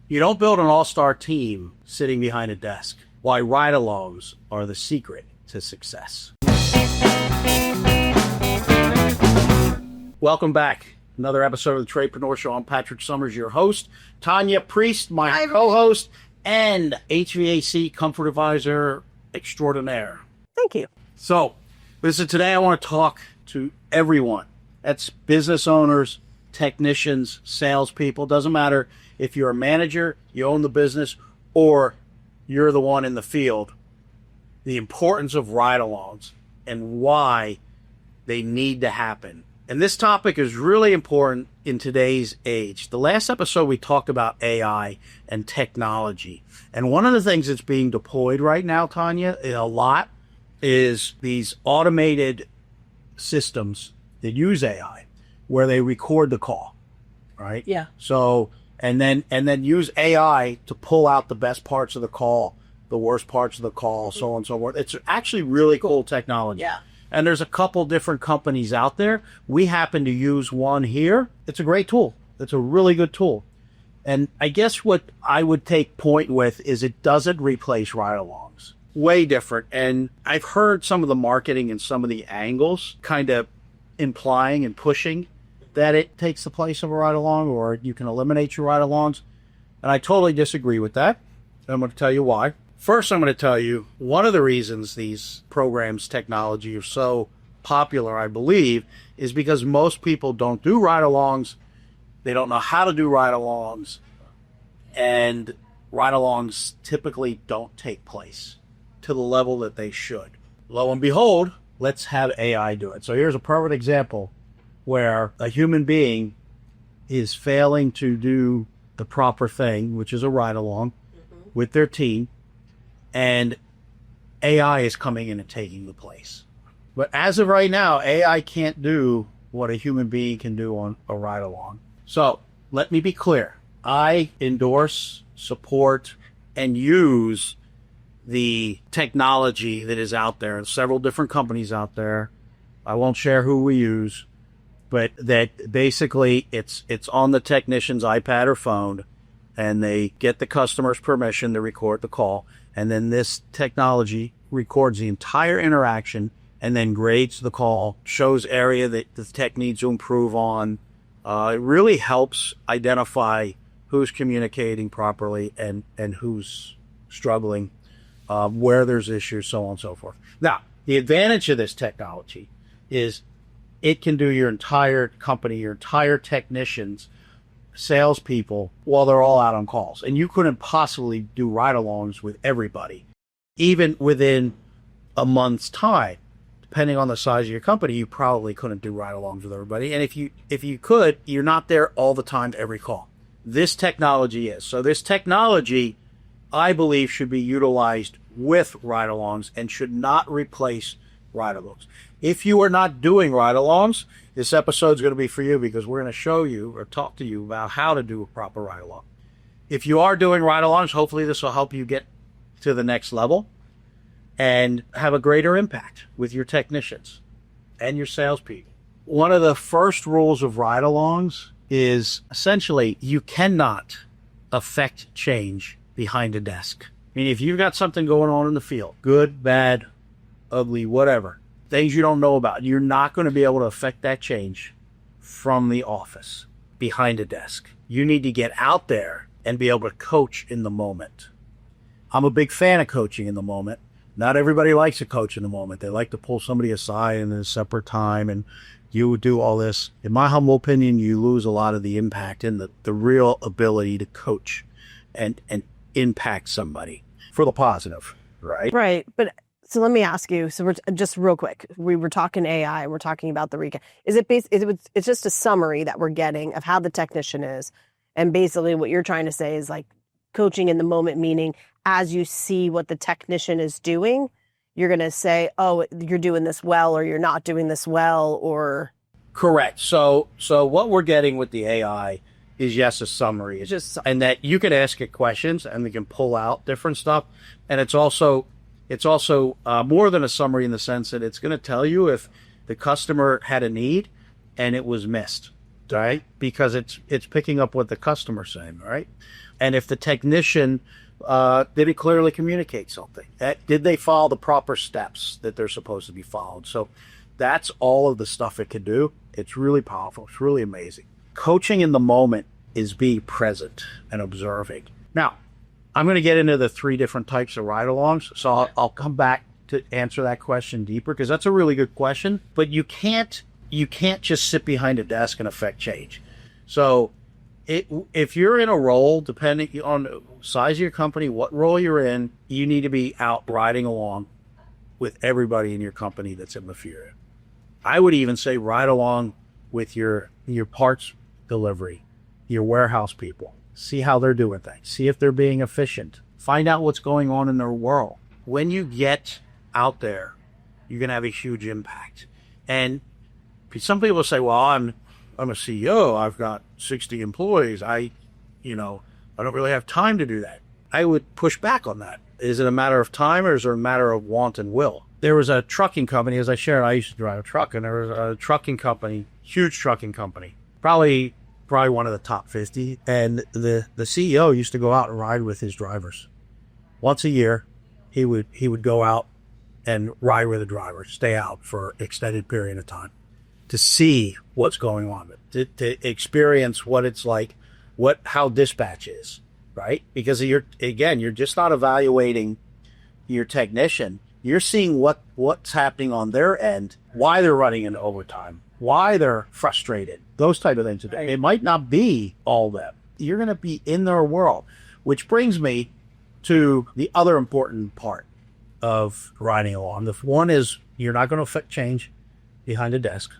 You don't build an all-star team sitting behind a desk. Why ride-alongs are the secret to success. Welcome back. Another episode of the Tradepreneur Show. I'm Patrick Summers, your host. Tanya Priest, my co-host, and HVAC Comfort Advisor extraordinaire. Thank you. So, listen, today I want to talk to everyone. That's business owners, technicians, salespeople. Doesn't matter if you're a manager, you own the business, or you're the one in the field. The importance of ride-alongs and why they need to happen. And this topic is really important in today's age. The last episode we talked about AI and technology. And one of the things that's being deployed right now, Tanya, a lot, is these automated systems that use AI where they record the call, right? Yeah. So, and then use AI to pull out the best parts of the call, the worst parts of the call, so on and so forth. It's actually really cool technology. Yeah. And there's a couple different companies out there. We happen to use one here. It's a great tool. It's a really good tool. And I guess what I would take point with is it doesn't replace ride-alongs. Way different. And I've heard some of the marketing and some of the angles kind of implying and pushing that it takes the place of a ride-along or you can eliminate your ride-alongs. And I totally disagree with that. I'm going to tell you why. First, I'm going to tell you one of the reasons these programs, technology are so popular, I believe, is because most people don't do ride-alongs. They don't know how to do ride-alongs. And ride-alongs typically don't take place to the level that they should. Lo and behold, let's have AI do it. So here's a perfect example where a human being is failing to do the proper thing, which is a ride-along with their team, and AI is coming in and taking the place. But as of right now, AI can't do what a human being can do on a ride-along. So let me be clear. I endorse, support, and use the technology that is out there. Several different companies out there. I won't share who we use, but that basically it's on the technician's iPad or phone, and they get the customer's permission to record the call, and then this technology records the entire interaction and then grades the call, shows area that the tech needs to improve on. It really helps identify who's communicating properly and who's struggling, where there's issues, so on and so forth. Now, the advantage of this technology is it can do your entire company, your entire technicians, salespeople, while they're all out on calls. And you couldn't possibly do ride-alongs with everybody, even within a month's time. Depending on the size of your company, you probably couldn't do ride-alongs with everybody. And if you could, you're not there all the time to every call. This technology is. So this technology, I believe, should be utilized with ride-alongs and should not replace ride-alongs. If you are not doing ride-alongs, this episode is going to be for you because we're going to show you or talk to you about how to do a proper ride-along. If you are doing ride-alongs, hopefully this will help you get to the next level and have a greater impact with your technicians and your salespeople. One of the first rules of ride-alongs is essentially you cannot affect change behind a desk. I mean, if you've got something going on in the field, good, bad, ugly, whatever, things you don't know about, you're not going to be able to affect that change from the office behind a desk. You need to get out there and be able to coach in the moment. I'm a big fan of coaching in the moment. Not everybody likes to coach in the moment. They like to pull somebody aside in a separate time and you would do all this. In my humble opinion, you lose a lot of the impact and the real ability to coach and impact somebody for the positive, right? Right. But so let me ask you, so we're just real quick, we were talking AI, we're talking about the recap. It's just a summary that we're getting of how the technician is. And basically what you're trying to say is like coaching in the moment, meaning as you see what the technician is doing, you're going to say, oh, you're doing this well, or you're not doing this well, or... Correct. So what we're getting with the AI is, yes, a summary. It's just, and that you can ask it questions and they can pull out different stuff. And it's also more than a summary in the sense that it's going to tell you if the customer had a need and it was missed, right? Because it's picking up what the customer's saying, right? And if the technician, did it clearly communicate something? Did they follow the proper steps that they're supposed to be followed? So that's all of the stuff it can do. It's really powerful. It's really amazing. Coaching in the moment is being present and observing. Now, I'm going to get into the 3 different types of ride-alongs. So I'll come back to answer that question deeper, because that's a really good question. But you can't just sit behind a desk and affect change. So if you're in a role, depending on the size of your company, what role you're in, you need to be out riding along with everybody in your company that's in the field. I would even say ride along with your parts delivery, your warehouse people. See how they're doing things. See if they're being efficient. Find out what's going on in their world. When you get out there, you're going to have a huge impact. And some people say, well, I'm a CEO. I've got 60 employees. I don't really have time to do that. I would push back on that. Is it a matter of time, or is it a matter of want and will? There was a trucking company, as I shared, I used to drive a truck, and there was a trucking company, huge trucking company, probably one of the top 50. And the CEO used to go out and ride with his drivers. Once a year, he would go out and ride with the drivers, stay out for an extended period of time to see what's going on, to experience what it's like, how dispatch is, right? Because you're just not evaluating your technician. You're seeing what's happening on their end, why they're running into overtime, why they're frustrated, those type of things. It might not be all them. You're going to be in their world, which brings me to the other important part of riding along. The one is you're not going to affect change behind a desk.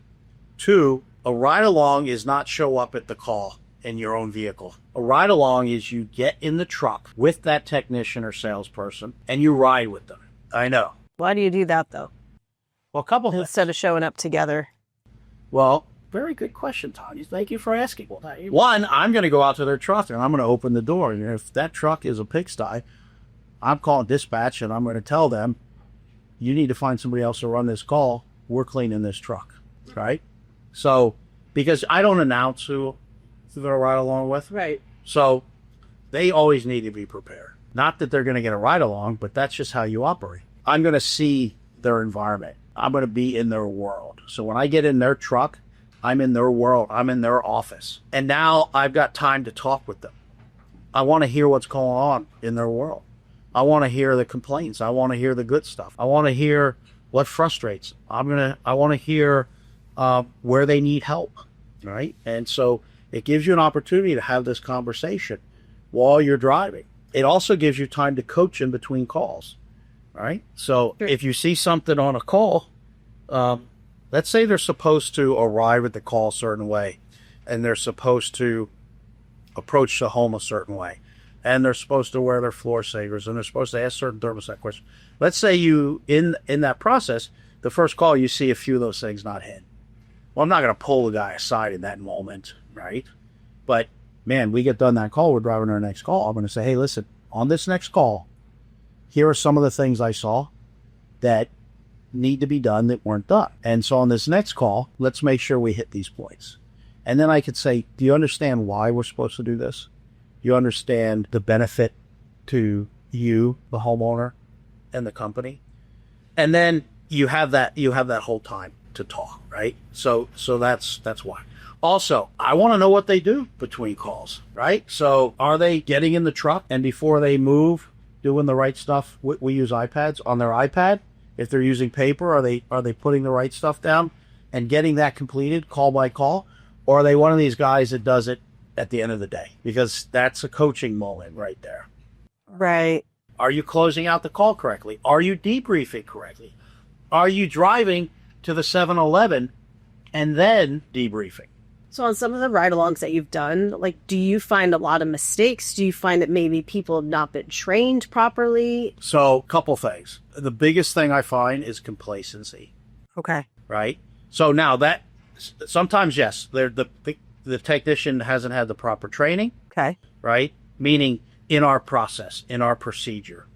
2, a ride along is not show up at the call in your own vehicle. A ride along is you get in the truck with that technician or salesperson and you ride with them. I know. Why do you do that, though? Well, a couple things. Instead of showing up together. Well, very good question, Tanya. Thank you for asking. Well, one, I'm going to go out to their truck and I'm going to open the door. And if that truck is a pigsty, I'm calling dispatch and I'm going to tell them, you need to find somebody else to run this call. We're cleaning this truck, right? So, because I don't announce who they're ride along with. Right. So, they always need to be prepared. Not that they're going to get a ride along, but that's just how you operate. I'm going to see their environment. I'm going to be in their world. So when I get in their truck, I'm in their world. I'm in their office. And now I've got time to talk with them. I want to hear what's going on in their world. I want to hear the complaints. I want to hear the good stuff. I want to hear what frustrates. I want to hear where they need help, right? And so it gives you an opportunity to have this conversation while you're driving. It also gives you time to coach in between calls, right? So if you see something on a call, let's say they're supposed to arrive at the call a certain way, and they're supposed to approach the home a certain way, and they're supposed to wear their floor savers, and they're supposed to ask certain thermostat questions. Let's say you, in that process, the first call, you see a few of those things not hit. Well, I'm not going to pull the guy aside in that moment, right? But man, we get done that call, we're driving our next call. I'm going to say, hey, listen, on this next call, here are some of the things I saw that need to be done that weren't done. And so on this next call, let's make sure we hit these points. And then I could say, do you understand why we're supposed to do this? Do you understand the benefit to you, the homeowner, and the company? And then you have that whole time to talk, right? So that's why. Also, I want to know what they do between calls, right? So are they getting in the truck and before they move, doing the right stuff? We use iPads. On their iPad, if they're using paper, are they putting the right stuff down and getting that completed call by call? Or are they one of these guys that does it at the end of the day? Because that's a coaching moment right there. Right. Are you closing out the call correctly? Are you debriefing correctly? Are you driving to the 7-Eleven and then debriefing? So on some of the ride-alongs that you've done, like, do you find a lot of mistakes? Do you find that maybe people have not been trained properly? So, couple things. The biggest thing I find is complacency. Okay. Right? So now that, sometimes, yes, the technician hasn't had the proper training. Okay. Right? Meaning in our process, in our procedure.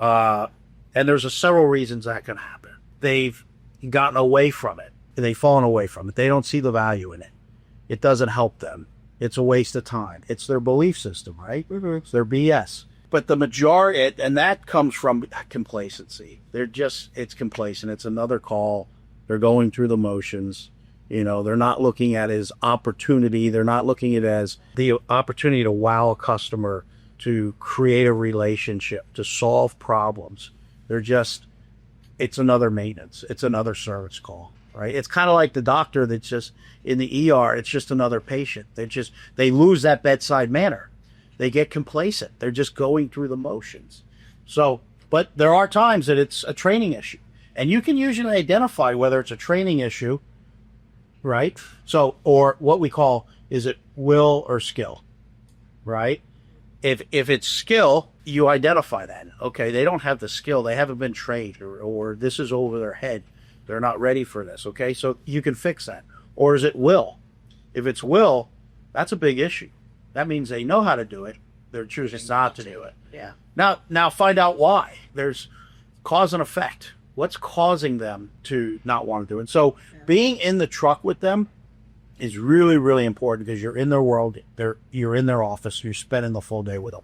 And there's several reasons that can happen. They've gotten away from it. They've fallen away from it. They don't see the value in it. It doesn't help them. It's a waste of time. It's their belief system, right? It's their BS. But the majority, and that comes from complacency. It's complacent. It's another call. They're going through the motions. They're not looking at it as opportunity. They're not looking at it as the opportunity to wow a customer, to create a relationship, to solve problems. It's another maintenance. It's another service call, right? It's kind of like the doctor that's just in the ER. It's just another patient. They lose that bedside manner. They get complacent. They're just going through the motions. But there are times that it's a training issue, and you can usually identify whether it's a training issue, right? Or what we call, is it will or skill, right? If it's skill, you identify that. Okay, they don't have the skill. They haven't been trained, or this is over their head. They're not ready for this. Okay, so you can fix that. Or is it will? If it's will, that's a big issue. That means they know how to do it. They're choosing not to do it. Yeah. Now find out why. There's cause and effect. What's causing them to not want to do it? So being in the truck with them is really, really important, because you're in their world. You're in their office. You're spending the full day with them.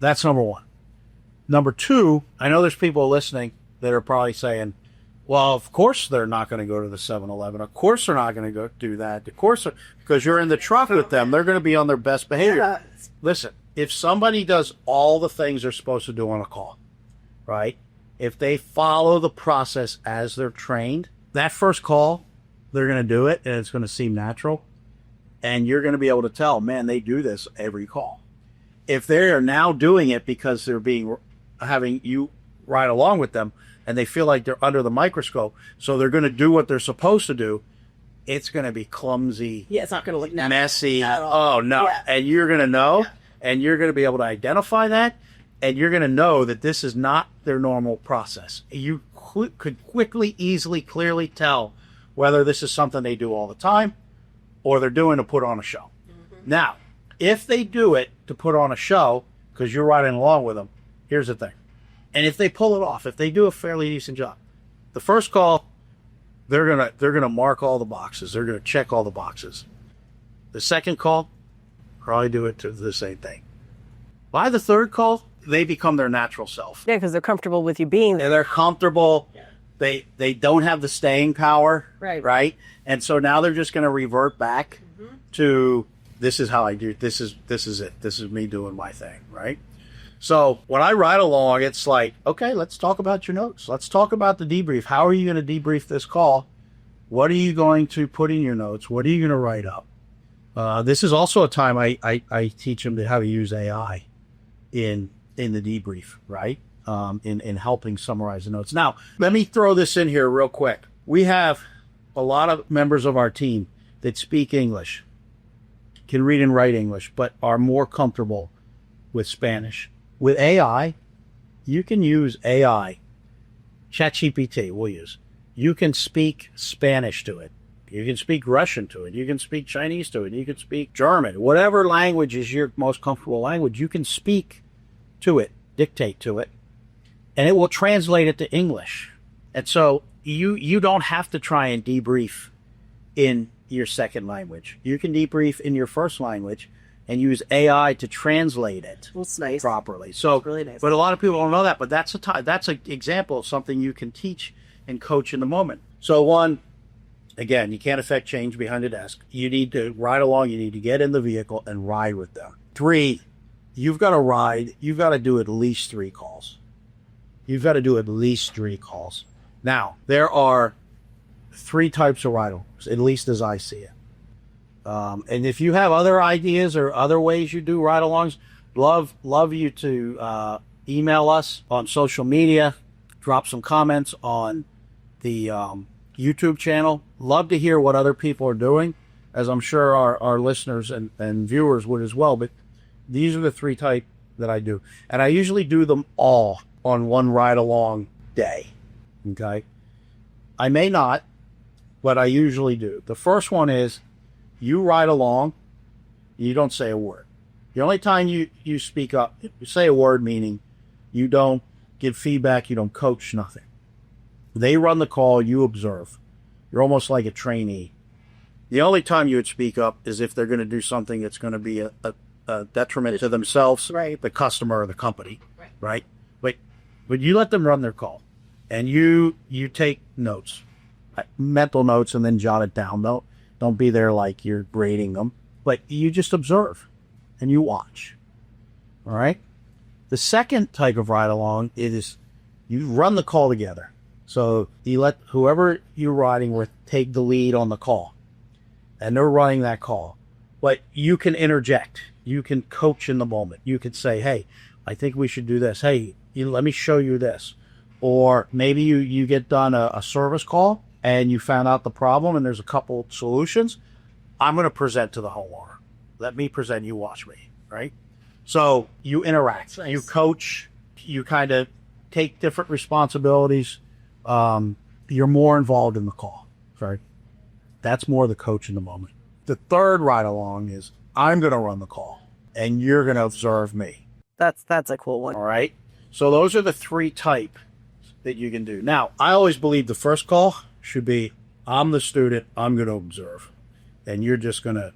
That's number one. Number two, I know there's people listening that are probably saying, well, of course they're not going to go to the 7-Eleven. Of course they're not going to go do that. Of course, because you're in the truck with them, they're going to be on their best behavior. Listen, if somebody does all the things they're supposed to do on a call, right? If they follow the process as they're trained, that first call, they're going to do it, and it's going to seem natural. And you're going to be able to tell, man, they do this every call. If they are now doing it because they're having you ride along with them, and they feel like they're under the microscope, so they're going to do what they're supposed to do, it's going to be clumsy. Yeah, it's not going to look messy. Oh, no. Yeah. And you're going to know, and you're going to be able to identify that, and you're going to know that this is not their normal process. You could quickly, easily, clearly tell whether this is something they do all the time or they're doing to put on a show. Mm-hmm. Now, if they do it to put on a show because you're riding along with them, here's the thing. And if they pull it off, if they do a fairly decent job, the first call, they're gonna mark all the boxes. They're gonna check all the boxes. The second call, probably do it to the same thing. By the third call, they become their natural self. Yeah, because they're comfortable with you being there. They're comfortable. Yeah. They don't have the staying power. Right. And so now they're just gonna revert back to, this is how I do. This is it. This is me doing my thing. Right. So when I ride along, it's like, okay, let's talk about your notes. Let's talk about the debrief. How are you going to debrief this call? What are you going to put in your notes? What are you going to write up? This is also a time I teach them how to use AI in the debrief, right? In helping summarize the notes. Now, let me throw this in here real quick. We have a lot of members of our team that speak English, can read and write English, but are more comfortable with Spanish. With AI, you can use AI. ChatGPT we'll use. You can speak Spanish to it. You can speak Russian to it. You can speak Chinese to it. You can speak German. Whatever language is your most comfortable language, you can speak to it, dictate to it, and it will translate it to English. And so you don't have to try and debrief in your second language. You can debrief in your first language and use AI to translate it properly. So, really nice. But a lot of people don't know that. But that's an example of something you can teach and coach in the moment. So one, again, you can't affect change behind a desk. You need to ride along. You need to get in the vehicle and ride with them. 3, you've got to ride. You've got to do at least 3 calls. You've got to do at least 3 calls. Now, there are 3 types of ride-alongs, at least as I see it. And if you have other ideas or other ways you do ride-alongs, love you to email us on social media, drop some comments on the YouTube channel. Love to hear what other people are doing, as I'm sure our listeners and viewers would as well. But these are the 3 type that I do. And I usually do them all on one ride-along day. Okay? I may not, but I usually do. The first one is, you ride along, you don't say a word. The only time you speak up, you say a word, meaning you don't give feedback, you don't coach, nothing. They run the call, you observe. You're almost like a trainee. The only time you would speak up is if they're going to do something that's going to be a detriment to themselves, Right. the customer, or the company, right? But you let them run their call, and you take notes, mental notes, and then jot it down. Don't be there like you're grading them, but you just observe and you watch. All right. The second type of ride along is you run the call together. So you let whoever you're riding with take the lead on the call, and they're running that call. But you can interject. You can coach in the moment. You could say, hey, I think we should do this. Hey, let me show you this. Or maybe you get done a service call and you found out the problem and there's a couple solutions. I'm going to present to the homeowner. Let me present, you watch me, right? So you interact, you coach, you kind of take different responsibilities. You're more involved in the call, right? That's more the coach in the moment. The third ride along is I'm going to run the call and you're going to observe me. That's a cool one. All right. So those are the three types that you can do. Now, I always believe the first call should be, I'm the student, I'm going to observe. And you're just going to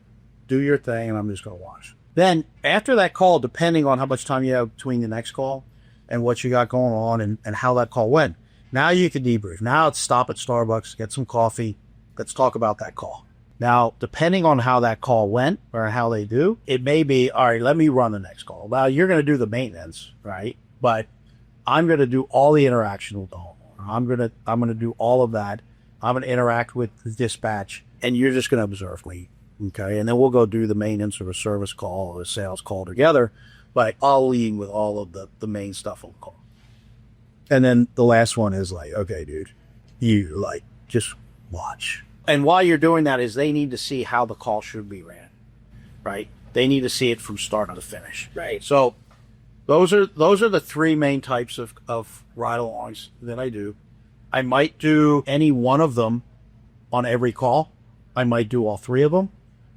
do your thing and I'm just going to watch. Then after that call, depending on how much time you have between the next call and what you got going on and how that call went, now you can debrief. Now it's stop at Starbucks, get some coffee. Let's talk about that call. Now, depending on how that call went or how they do, it may be, all right, let me run the next call. Now, you're going to do the maintenance, right? But I'm going to do all the interaction with the homeowner. I'm going to do all of that. I'm going to interact with the dispatch, and you're just going to observe me, okay? And then we'll go do the maintenance or a service call or a sales call together, but I'll lead with all of the main stuff on the call. And then the last one is like, okay, dude, you just watch. And while you're doing that is they need to see how the call should be ran, right? They need to see it from start to finish. Right. So those are the three main types of ride-alongs that I do. I might do any one of them on every call. I might do all three of them.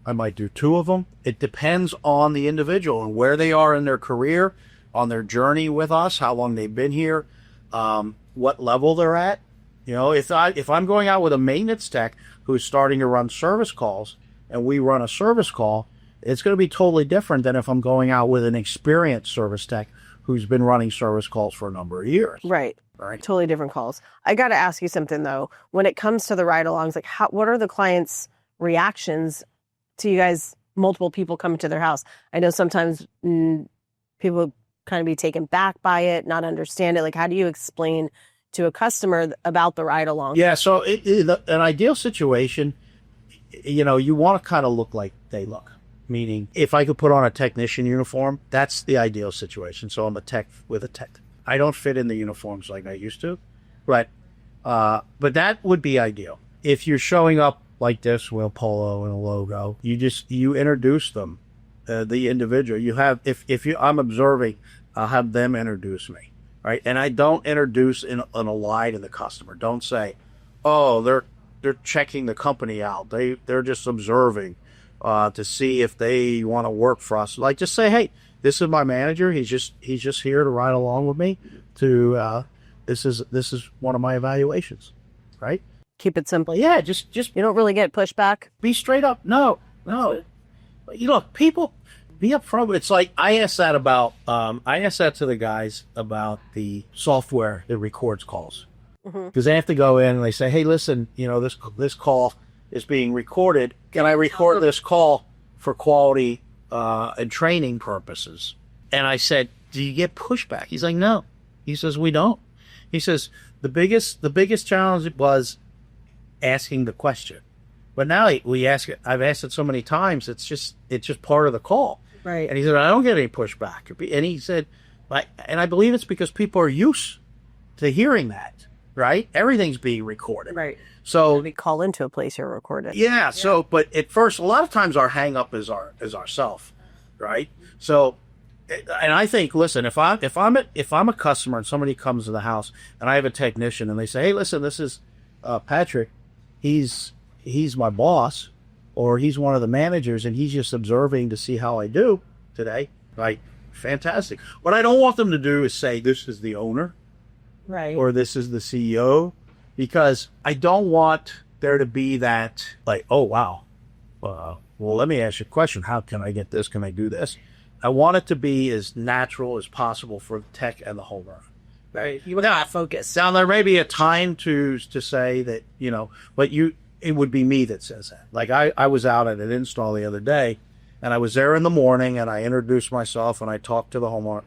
I might do two of them. It depends on the individual and where they are in their career, on their journey with us, how long they've been here, what level they're at. You know, if I'm going out with a maintenance tech who's starting to run service calls and we run a service call, it's going to be totally different than if I'm going out with an experienced service tech who's been running service calls for a number of years. Right. Right. Totally different calls. I got to ask you something though. When it comes to the ride-alongs, like what are the clients' reactions to you guys, multiple people coming to their house? I know sometimes people kind of be taken back by it, not understand it. Like, how do you explain to a customer about the ride-along? Yeah, so an ideal situation, you want to kind of look like they look. Meaning, if I could put on a technician uniform, that's the ideal situation. So I'm a tech with a tech. I don't fit in the uniforms like I used to, but that would be ideal. If you're showing up like this with a polo and a logo, you introduce them, the individual. You have I'm observing, I'll have them introduce me. Right, and I don't introduce in a lie to the customer. Don't say, "Oh, they're checking the company out. They're just observing to see if they want to work for us." Like, just say, "Hey, this is my manager. He's just here to ride along with me. This is one of my evaluations." Right? Keep it simple. Yeah, just You don't really get pushback. be straight up. No. Look, people. Be upfront. It's like I asked that to the guys about the software that records calls, because they have to go in and they say, "Hey, listen, this call is being recorded. Can I record this call for quality and training purposes?" And I said, "Do you get pushback?" He's like, "No." He says, "We don't." He says the biggest challenge was asking the question, but now we ask it. I've asked it so many times. It's just part of the call. Right. And he said, "I don't get any pushback." And he said, and I believe it's because people are used to hearing that, right? Everything's being recorded. Right. So We call into a place you're recorded. yeah. So, but at first, a lot of times our hang up is ourself, right? So, and I think, listen, if I'm a customer and somebody comes to the house and I have a technician and they say, "Hey, listen, this is Patrick. He's my boss." Or he's one of the managers and he's just observing to see how I do today. Like, fantastic. What I don't want them to do is say, "This is the owner," Right. or "This is the CEO," because I don't want there to be that, like, "Oh, wow, well, let me ask you a question. How can I get this? Can I do this? I want it to be as natural as possible for the tech and the homeowner. Right. You want to focus. Now, there may be a time to say that, but it would be me that says that. Like I was out at an install the other day, and I was there in the morning, and I introduced myself, and I talked to the homeowner,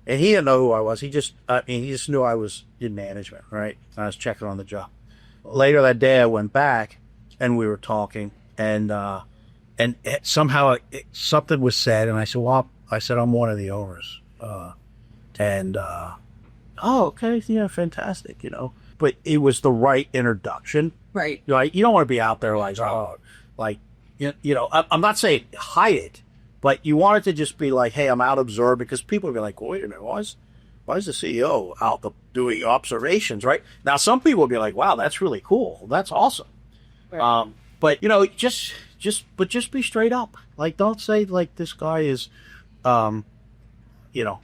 and he didn't know who I was. He just knew I was in management, right? I was checking on the job. Later that day, I went back, and we were talking, and somehow something was said, and I said, well, I'm one of the owners, oh, okay, yeah, fantastic, But it was the right introduction. Right. You don't want to be out there like, I'm not saying hide it, but you want it to just be like, hey, I'm out observed, because people will be like, wait a minute, why is the CEO out doing observations, right? Now, some people will be like, wow, that's really cool. That's awesome. Right. But, just be straight up. Like, don't say like this guy is,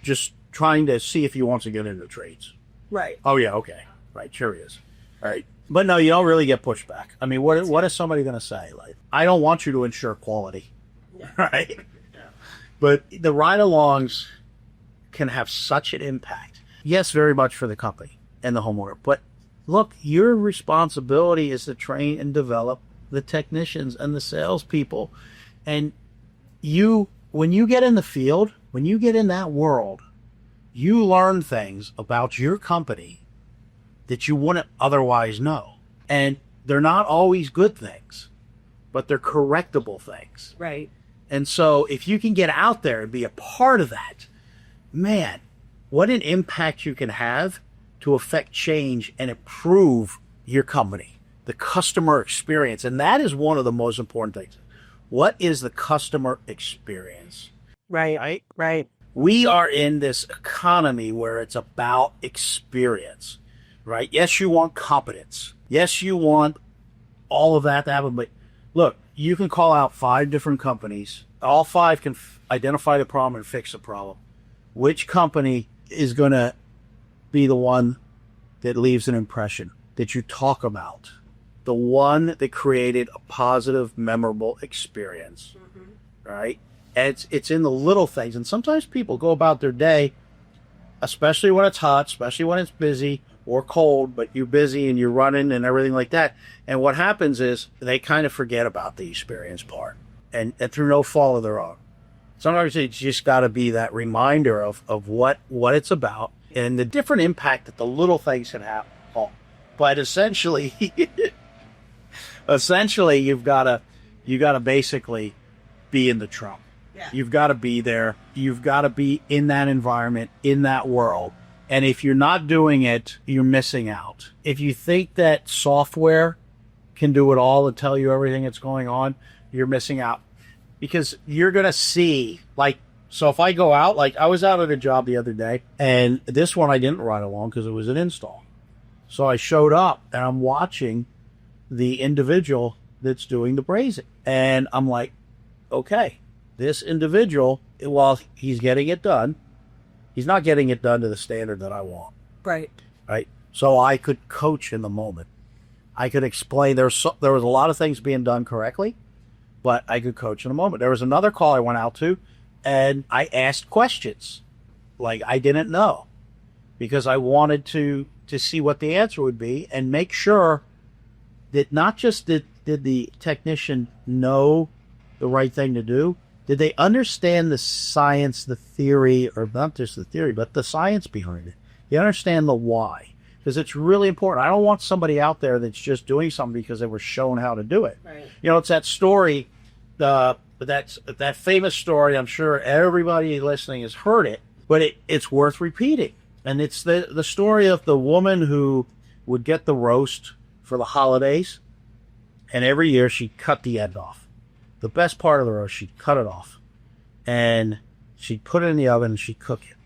just trying to see if he wants to get into trades. Right. Oh, yeah, okay. Right, sure he is. All right. But no, you don't really get pushback. I mean, what is somebody going to say? Like, I don't want you to ensure quality. Yeah. Right? Yeah. But the ride-alongs can have such an impact. Yes, very much for the company and the homeowner. But look, your responsibility is to train and develop the technicians and the salespeople. And when you get in the field, when you get in that world, you learn things about your company that you wouldn't otherwise know. And they're not always good things, but they're correctable things. Right. And so if you can get out there and be a part of that, man, what an impact you can have to affect change and improve your company, the customer experience. And that is one of the most important things. What is the customer experience? Right. Right. We are in this economy where it's about experience, right? Yes, you want competence. Yes, you want all of that to happen. But look, you can call out 5 different companies. All 5 can identify the problem and fix the problem. Which company is going to be the one that leaves an impression that you talk about? The one that created a positive, memorable experience, right? And it's in the little things. And sometimes people go about their day, especially when it's hot, especially when it's busy or cold, but you're busy and you're running and everything like that. And what happens is they kind of forget about the experience part, and through no fault of their own. Sometimes it's just got to be that reminder of what it's about and the different impact that the little things can have. But essentially, you've got to basically be in the truck. Yeah. You've got to be there. You've got to be in that environment, in that world. And if you're not doing it, you're missing out. If you think that software can do it all and tell you everything that's going on, you're missing out. Because you're going to see, so if I go out, I was out at a job the other day, and this one I didn't ride along because it was an install. So I showed up, and I'm watching the individual that's doing the brazing. And I'm like, okay, this individual, while he's getting it done, he's not getting it done to the standard that I want. Right. Right. So I could coach in the moment. I could explain. There was a lot of things being done correctly, but I could coach in a moment. There was another call I went out to, and I asked questions like I didn't know, because I wanted to see what the answer would be and make sure that not just did the technician know the right thing to do, did they understand the science, the theory, or not just the theory, but the science behind it? You understand the why, because it's really important. I don't want somebody out there that's just doing something because they were shown how to do it. Right. It's that story, that famous story. I'm sure everybody listening has heard it, but it's worth repeating. And it's the story of the woman who would get the roast for the holidays, and every year she'd cut the end off. The best part of the roast, she'd cut it off, and she'd put it in the oven and she'd cook it.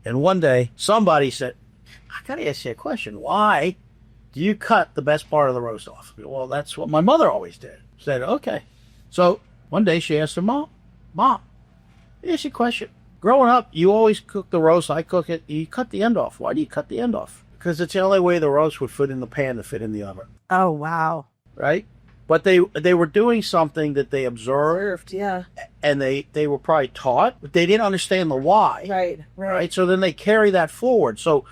And one day, somebody said, I got to ask you a question. Why do you cut the best part of the roast off? Well, that's what my mother always did. Said, okay. So one day she asked her mom, let me ask you a question. Growing up, you always cook the roast. I cook it. You cut the end off. Why do you cut the end off? Because it's the only way the roast would fit in the pan to fit in the oven. Oh, wow. Right? but they were doing something that they observed, Yeah. and they were probably taught, but they didn't understand the why. Right. So then they carry that forward. So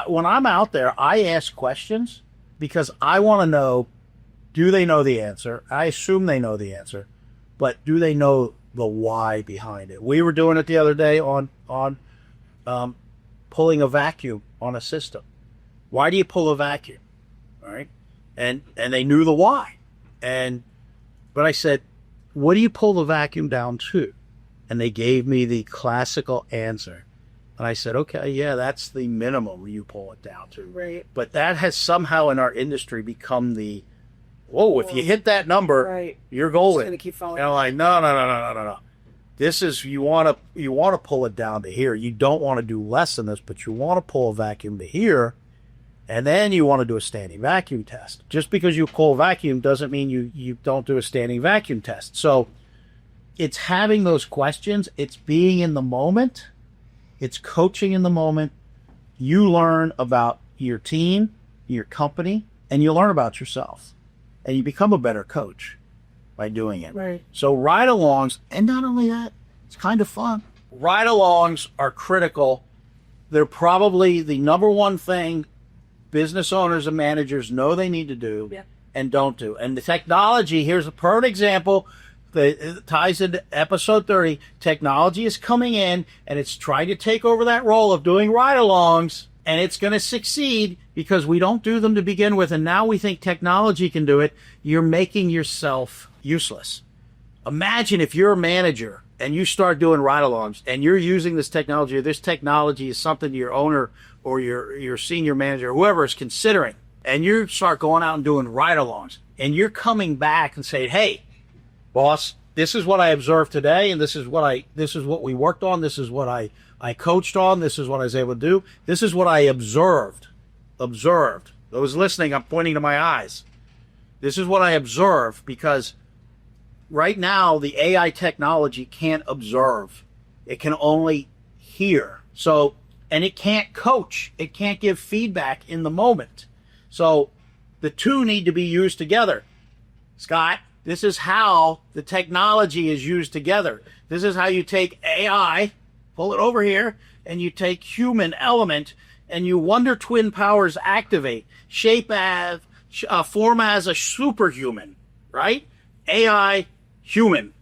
when I'm out there, I ask questions because I want to know, do they know the answer? I assume they know the answer, but do they know the why behind it? We were doing it the other day on pulling a vacuum on a system. Why do you pull a vacuum? All right. And they knew the why. But I said, what do you pull the vacuum down to? And they gave me the classical answer. And I said, okay, yeah, that's the minimum you pull it down to. Right. But that has somehow in our industry become the, whoa, if you hit that number, you're golden. It's gonna keep falling. And I'm like, no. This is, you want to pull it down to here. You don't want to do less than this, but you want to pull a vacuum to here. And then you want to do a standing vacuum test. Just because you pull a vacuum doesn't mean you don't do a standing vacuum test. So it's having those questions. It's being in the moment. It's coaching in the moment. You learn about your team, your company, and you learn about yourself. And you become a better coach by doing it. Right. So ride-alongs, and not only that, it's kind of fun. Ride-alongs are critical. They're probably the number one thing business owners and managers know they need to do and don't do. And the technology, here's a perfect example that ties into episode 30. Technology is coming in and it's trying to take over that role of doing ride-alongs, and it's going to succeed because we don't do them to begin with, and now we think technology can do it. You're making yourself useless. Imagine if you're a manager and you start doing ride-alongs and you're using this technology, or this technology is something your owner or your senior manager, whoever is considering, and you start going out and doing ride-alongs, and you're coming back and saying, hey, boss, this is what I observed today, and this is what we worked on, this is what I coached on, this is what I was able to do, this is what I observed. Those listening, I'm pointing to my eyes. This is what I observed, because right now the AI technology can't observe. It can only hear. So, and it can't coach. It can't give feedback in the moment. So the two need to be used together. Scott, this is how the technology is used together. This is how you take AI, pull it over here, and you take human element, and you wonder twin powers activate. Form as a superhuman, right? AI, human.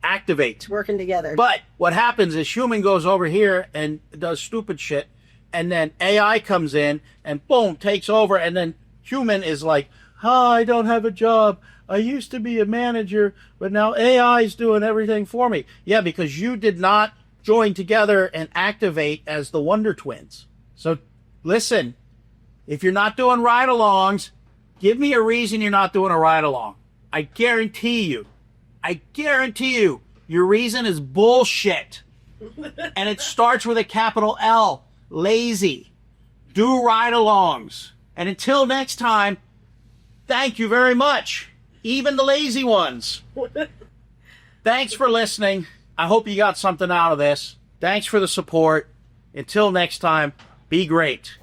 Activate. Working together. But what happens is human goes over here and does stupid shit, and then AI comes in and boom, takes over, and then human is like, I don't have a job. I used to be a manager, but now AI is doing everything for me. Yeah, because you did not join together and activate as the Wonder Twins. So listen, if you're not doing ride-alongs, give me a reason you're not doing a ride-along. I guarantee you, your reason is bullshit. And it starts with a capital L, lazy. Do ride-alongs. And until next time, thank you very much. Even the lazy ones. Thanks for listening. I hope you got something out of this. Thanks for the support. Until next time, be great.